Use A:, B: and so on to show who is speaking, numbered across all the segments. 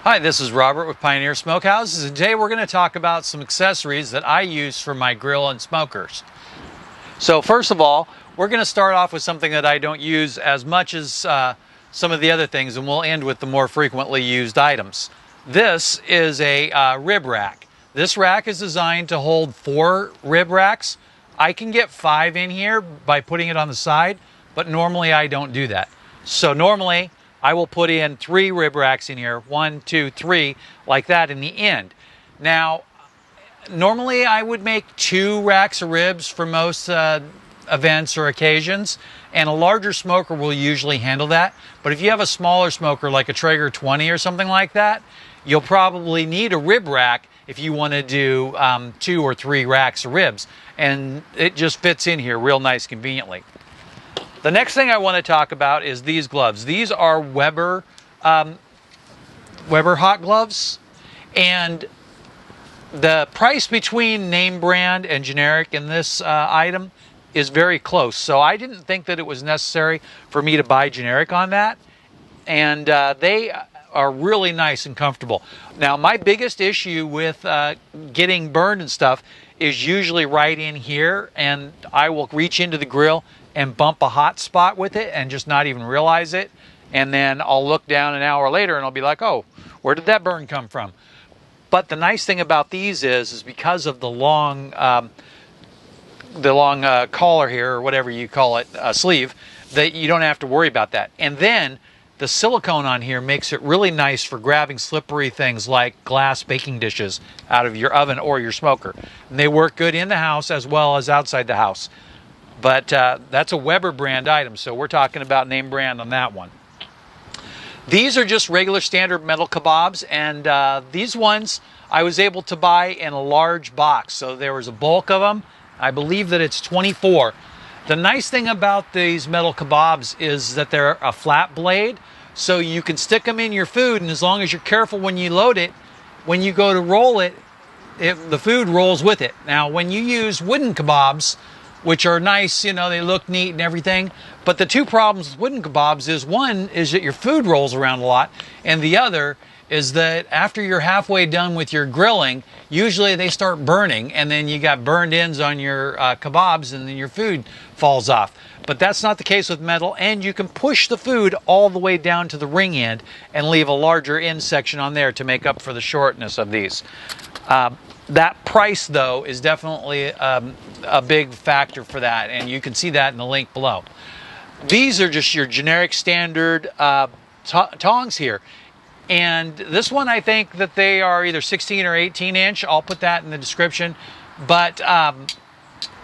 A: Hi, this is Robert with Pioneer Smokehouses, and today we're going to talk about some accessories that I use for my grill and smokers. So first of all, we're going to start off with something that I don't use as much as some of the other things, and we'll end with the more frequently used items. This is a rib rack. This rack is designed to hold 4 rib racks. I can get 5 in here by putting it on the side, but normally I don't do that. So normally I will put in 3 rib racks in here, 1, 2, 3, like that in the end. Now, normally I would make 2 racks of ribs for most events or occasions, and a larger smoker will usually handle that. But if you have a smaller smoker like a Traeger 20 or something like that, you'll probably need a rib rack if you want to do 2 or 3 racks of ribs, and it just fits in here real nice conveniently. The next thing I want to talk about is these gloves. These are Weber hot gloves, and the price between name brand and generic in this item is very close. So I didn't think that it was necessary for me to buy generic on that, and they are really nice and comfortable. Now, my biggest issue with getting burned and stuff is usually right in here, and I will reach into the grill and bump a hot spot with it and just not even realize it. And then I'll look down an hour later and I'll be like, oh, where did that burn come from? But the nice thing about these is because of the long collar here, or whatever you call it, sleeve, that you don't have to worry about that. And then the silicone on here makes it really nice for grabbing slippery things like glass baking dishes out of your oven or your smoker. And they work good in the house as well as outside the house. But that's a Weber brand item, so we're talking about name brand on that one. These are just regular standard metal kebabs, and these ones I was able to buy in a large box. So there was a bulk of them. I believe that it's 24. The nice thing about these metal kebabs is that they're a flat blade, so you can stick them in your food, and as long as you're careful when you load it, when you go to roll it, the food rolls with it. Now, when you use wooden kebabs, which are nice, you know, they look neat and everything, but the 2 problems with wooden kebabs is, one is that your food rolls around a lot, and the other is that after you're halfway done with your grilling, usually they start burning, and then you got burned ends on your kebabs, and then your food falls off. But that's not the case with metal, and you can push the food all the way down to the ring end and leave a larger end section on there to make up for the shortness of these. That price, though, is definitely a big factor for that, and you can see that in the link below. These are just your generic standard tongs here. And this one, I think that they are either 16 or 18 inch. I'll put that in the description. But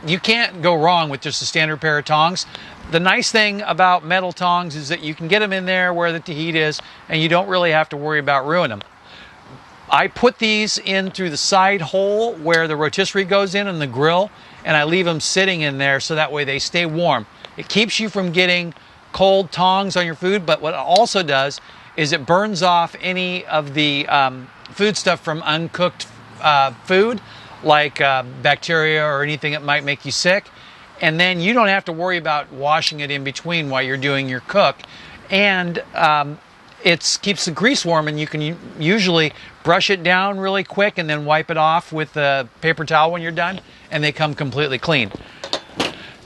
A: you can't go wrong with just a standard pair of tongs. The nice thing about metal tongs is that you can get them in there where the heat is, and you don't really have to worry about ruining them. I put these in through the side hole where the rotisserie goes in the grill, and I leave them sitting in there so that way they stay warm. It keeps you from getting cold tongs on your food, but what it also does is it burns off any of the food stuff from uncooked food, like bacteria or anything that might make you sick. And then you don't have to worry about washing it in between while you're doing your cook. And it keeps the grease warm, and you can usually brush it down really quick and then wipe it off with a paper towel when you're done, and they come completely clean.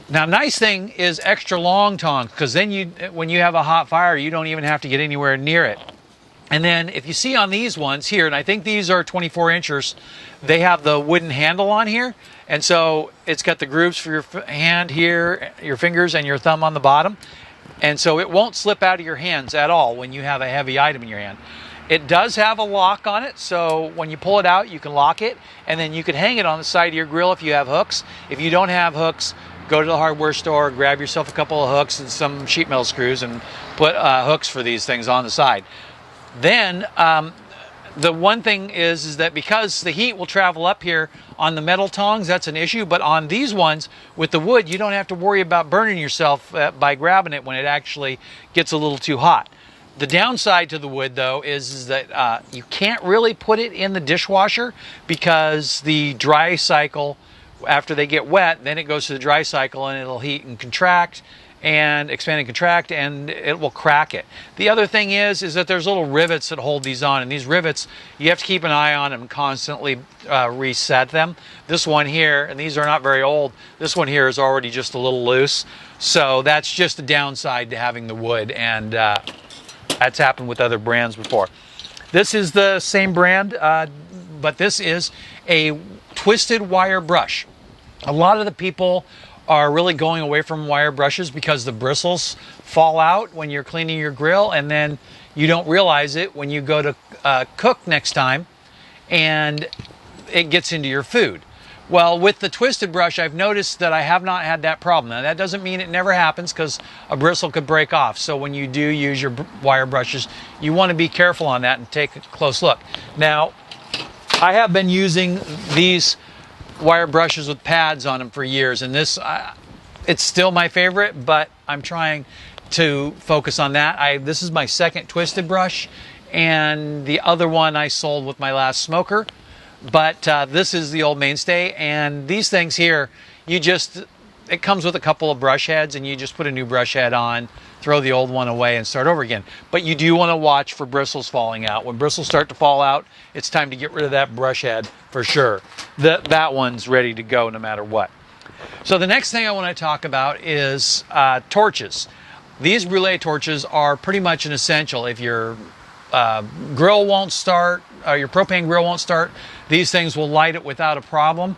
A: Now, nice thing is extra long tongs, because then when you have a hot fire, you don't even have to get anywhere near it. And then if you see on these ones here, and I think these are 24 inchers, they have the wooden handle on here. And so it's got the grooves for your hand here, your fingers, and your thumb on the bottom. And so it won't slip out of your hands at all when you have a heavy item in your hand. It does have a lock on it, so when you pull it out, you can lock it, and then you can hang it on the side of your grill if you have hooks. If you don't have hooks, go to the hardware store, grab yourself a couple of hooks and some sheet metal screws, and put hooks for these things on the side. Then the one thing is that because the heat will travel up here on the metal tongs, that's an issue. But on these ones with the wood, you don't have to worry about burning yourself by grabbing it when it actually gets a little too hot. The downside to the wood, though, is that you can't really put it in the dishwasher, because the dry cycle, after they get wet, then it goes to the dry cycle and it'll heat and contract, and expand and contract, and it will crack it. The other thing is that there's little rivets that hold these on, and these rivets, you have to keep an eye on them and constantly reset them. This one here, and these are not very old, this one here is already just a little loose, so that's just a downside to having the wood, and that's happened with other brands before. This is the same brand, but this is a twisted wire brush. A lot of the people are really going away from wire brushes because the bristles fall out when you're cleaning your grill, and then you don't realize it when you go to cook next time and it gets into your food. Well, with the twisted brush, I've noticed that I have not had that problem. Now, that doesn't mean it never happens, because a bristle could break off. So when you do use your wire brushes, you want to be careful on that and take a close look. Now, I have been using these wire brushes with pads on them for years, and this it's still my favorite, but I'm trying to focus on that. This is my second twisted brush, and the other one I sold with my last smoker, but this is the old mainstay. And these things here, it comes with a couple of brush heads, and you just put a new brush head on, throw the old one away, and start over again. But you do want to watch for bristles falling out. When bristles start to fall out, it's time to get rid of that brush head for sure. That one's ready to go no matter what. So the next thing I want to talk about is torches. These brûlée torches are pretty much an essential. If your grill won't start, or your propane grill won't start, these things will light it without a problem.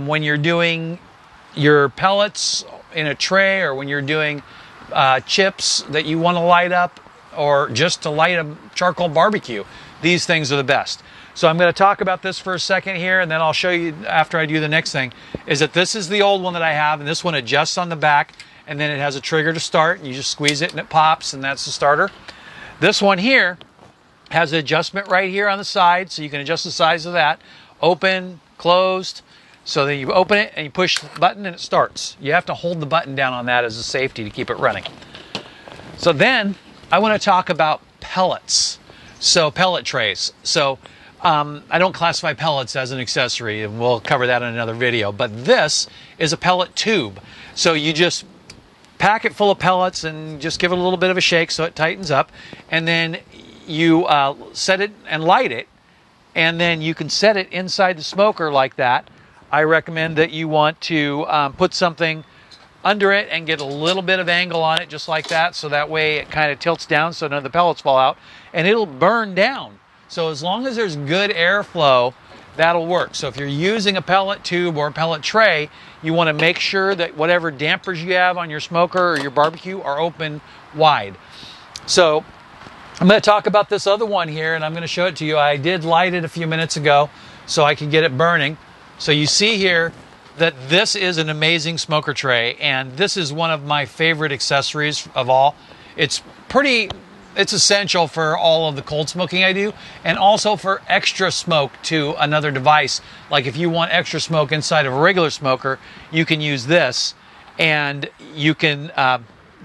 A: When you're doing your pellets in a tray, or when you're doing chips that you want to light up, or just to light a charcoal barbecue, these things are the best. So I'm going to talk about this for a second here, and then I'll show you after I do the next thing, is that this is the old one that I have, and this one adjusts on the back, and then it has a trigger to start, and you just squeeze it and it pops, and that's the starter. This one here has an adjustment right here on the side, so you can adjust the size of that. Open, closed. So then you open it and you push the button and it starts. You have to hold the button down on that as a safety to keep it running. So then I want to talk about pellets. So pellet trays. So I don't classify pellets as an accessory, and we'll cover that in another video. But this is a pellet tube. So you just pack it full of pellets and just give it a little bit of a shake so it tightens up. And then you set it and light it. And then you can set it inside the smoker like that. I recommend that you want to put something under it and get a little bit of angle on it, just like that, so that way it kind of tilts down so none of the pellets fall out, and it'll burn down. So as long as there's good airflow, that'll work. So if you're using a pellet tube or a pellet tray, you want to make sure that whatever dampers you have on your smoker or your barbecue are open wide. So I'm going to talk about this other one here, and I'm going to show it to you. I did light it a few minutes ago so I could get it burning. So you see here that this is an amazing smoker tray, and this is one of my favorite accessories of all. It's essential for all of the cold smoking I do, and also for extra smoke to another device. Like if you want extra smoke inside of a regular smoker, you can use this, and you can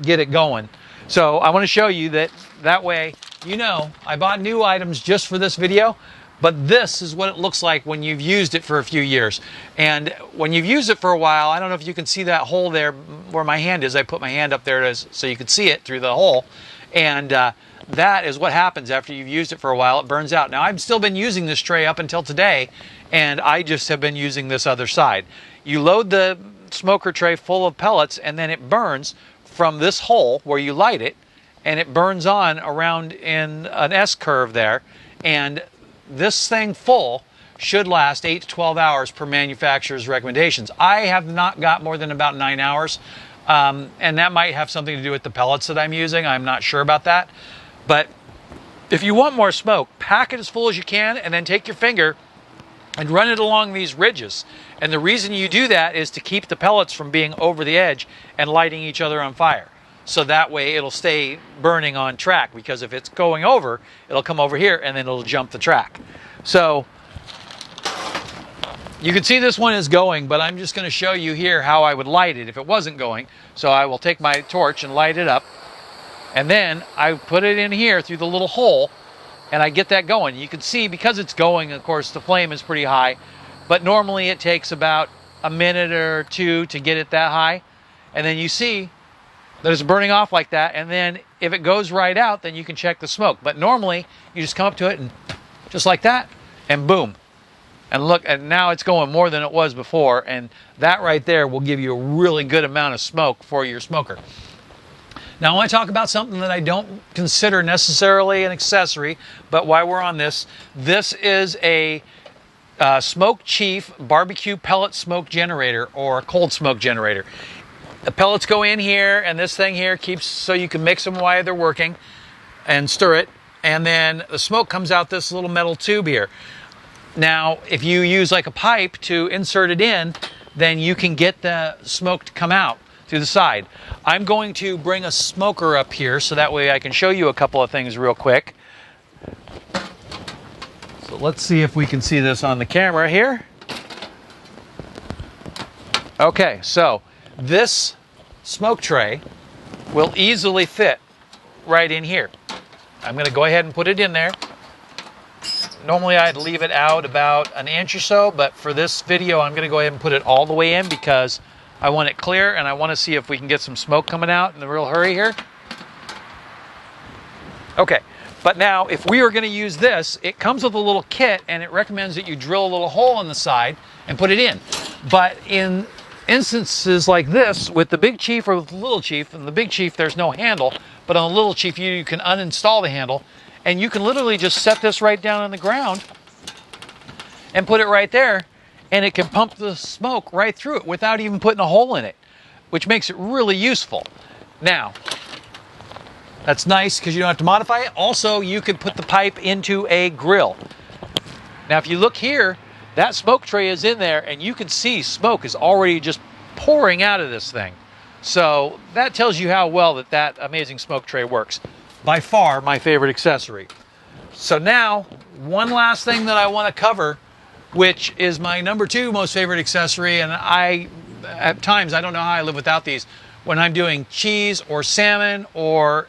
A: get it going. So I want to show you that way, I bought new items just for this video. But this is what it looks like when you've used it for a few years. And when you've used it for a while, I don't know if you can see that hole there where my hand is. I put my hand up there so you can see it through the hole. And that is what happens after you've used it for a while. It burns out. Now, I've still been using this tray up until today, and I just have been using this other side. You load the smoker tray full of pellets, and then it burns from this hole where you light it, and it burns on around in an S-curve there. And this thing full should last 8 to 12 hours per manufacturer's recommendations. I have not got more than about 9 hours, and that might have something to do with the pellets that I'm using. I'm not sure about that. But if you want more smoke, pack it as full as you can, and then take your finger and run it along these ridges. And the reason you do that is to keep the pellets from being over the edge and lighting each other on fire. So that way it'll stay burning on track, because if it's going over, it'll come over here and then it'll jump the track. So you can see this one is going, but I'm just going to show you here how I would light it if it wasn't going. So I will take my torch and light it up, and then I put it in here through the little hole, and I get that going. You can see, because it's going, of course, the flame is pretty high, but normally it takes about a minute or two to get it that high. And then you see that it's burning off like that, and then if it goes right out, then you can check the smoke. But normally, you just come up to it and just like that, and boom. And look, and now it's going more than it was before, and that right there will give you a really good amount of smoke for your smoker. Now, I want to talk about something that I don't consider necessarily an accessory, but while we're on this, this is a Smoke Chief barbecue pellet smoke generator, or cold smoke generator. The pellets go in here, and this thing here keeps so you can mix them while they're working and stir it, and then the smoke comes out this little metal tube here. Now, if you use like a pipe to insert it in, then you can get the smoke to come out through the side. I'm going to bring a smoker up here so that way I can show you a couple of things real quick. So let's see if we can see this on the camera here. Okay, so this smoke tray will easily fit right in here. I'm going to go ahead and put it in there. Normally I'd leave it out about an inch or so, but for this video I'm going to go ahead and put it all the way in because I want it clear and I want to see if we can get some smoke coming out in a real hurry here. Okay, but now if we are going to use this, it comes with a little kit and it recommends that you drill a little hole in the side and put it in. But in instances like this, with the Big Chief or with the Little Chief, and the Big Chief there's no handle, but on the Little Chief you can uninstall the handle, and you can literally just set this right down on the ground and put it right there, and it can pump the smoke right through it without even putting a hole in it, which makes it really useful. Now, that's nice because you don't have to modify it. Also, you could put the pipe into a grill. Now, if you look here, that smoke tray is in there, and you can see smoke is already just pouring out of this thing. So that tells you how well that amazing smoke tray works. By far my favorite accessory. So now, one last thing that I want to cover, which is my number 2 most favorite accessory, and at times I don't know how I live without these. When I'm doing cheese or salmon or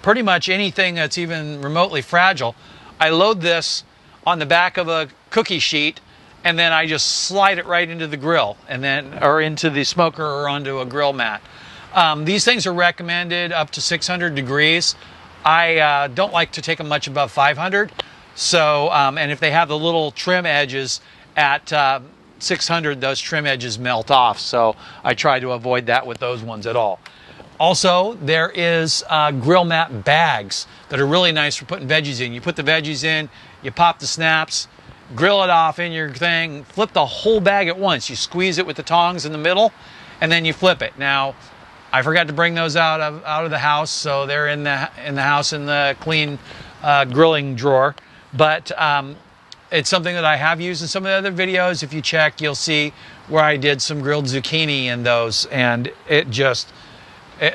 A: pretty much anything that's even remotely fragile, I load this on the back of a cookie sheet, and then I just slide it right into the grill, and then or into the smoker or onto a grill mat. These things are recommended up to 600 degrees. I don't like to take them much above 500. So, and if they have the little trim edges at 600, those trim edges melt off. So I try to avoid that with those ones at all. Also, there is grill mat bags that are really nice for putting veggies in. You put the veggies in, you pop the snaps, grill it off in your thing, flip the whole bag at once. You squeeze it with the tongs in the middle, and then you flip it. Now, I forgot to bring those out of the house, so they're in the house in the clean grilling drawer. But it's something that I have used in some of the other videos. If you check, you'll see where I did some grilled zucchini in those, and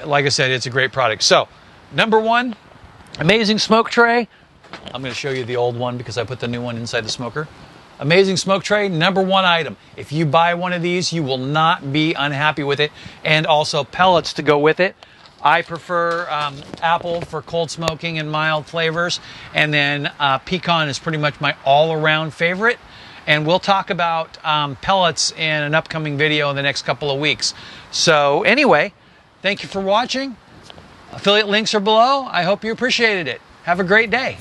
A: like I said, it's a great product. So, number 1, amazing smoke tray. I'm going to show you the old one because I put the new one inside the smoker. Amazing smoke tray, number 1 item. If you buy one of these, you will not be unhappy with it. And also pellets to go with it. I prefer apple for cold smoking and mild flavors. And then pecan is pretty much my all-around favorite. And we'll talk about pellets in an upcoming video in the next couple of weeks. So anyway, thank you for watching. Affiliate links are below. I hope you appreciated it. Have a great day.